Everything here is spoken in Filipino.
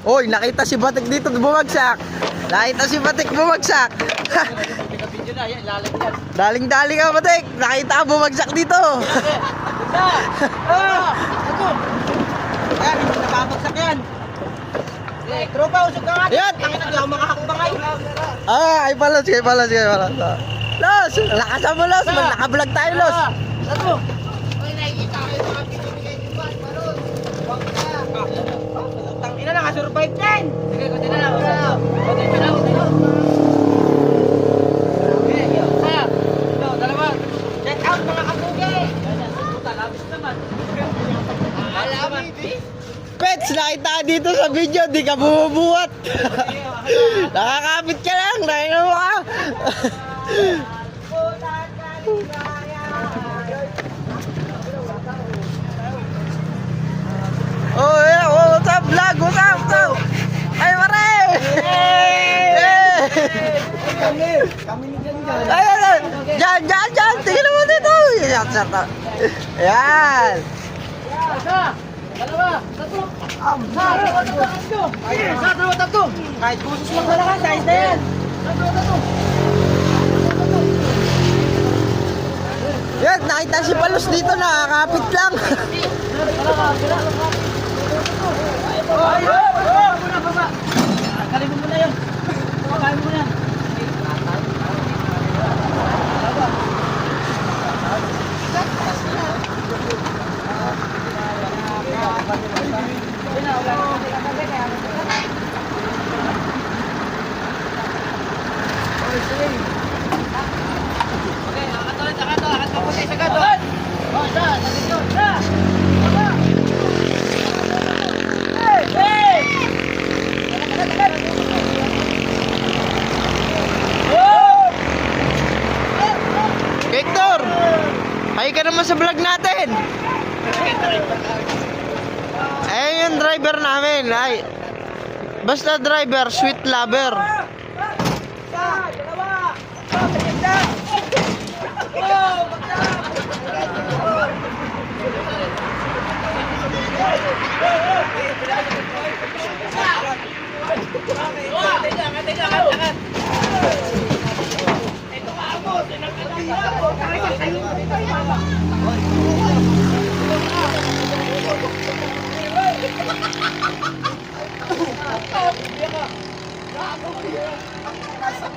Oy, nakita si Batik dito bumagsak. Nakita si Batik bumagsak. Video na, yan, lalag yan. Daling-daling ka, Batik. Nakita ka bumagsak dito. Ako! Yan, hindi nababagsak yan. Tropa, usog ka nga. Yan. Tangin na, makahakbangay. Ay, palos. Los, lakasan mo, Los. Nakablog tayo, Los. Ano? Tangin na, nakasurvive din. Sige, kunti na lang. Kunti na lang. Dalawa. Check out mga kapugi. Puta, labis naman. Pets, nakita ka dito sa video, di ka bumubuhat. Nakakapit ka lang, nakita mo ka. Oh, yeah, what's up, vlog? What's up? Ay, mare! Kami ni Jan. Ay, dyan! Tingnan mo dito! Yan. Dalawa, tatlo. Tatlo. Kahit busos lang talaga, size na yan. Tatlo. Yan, nakita si Palos dito, nakakapit lang. Kalibin mo na yun. Kain mo na. Okay, nakakatuloy, papunta sa gadon. Oh, isa, nandito, isa. Hey! Victor! Hi ka naman sa vlog natin! Ayun yung driver namin. Ay, basta driver, sweet lover.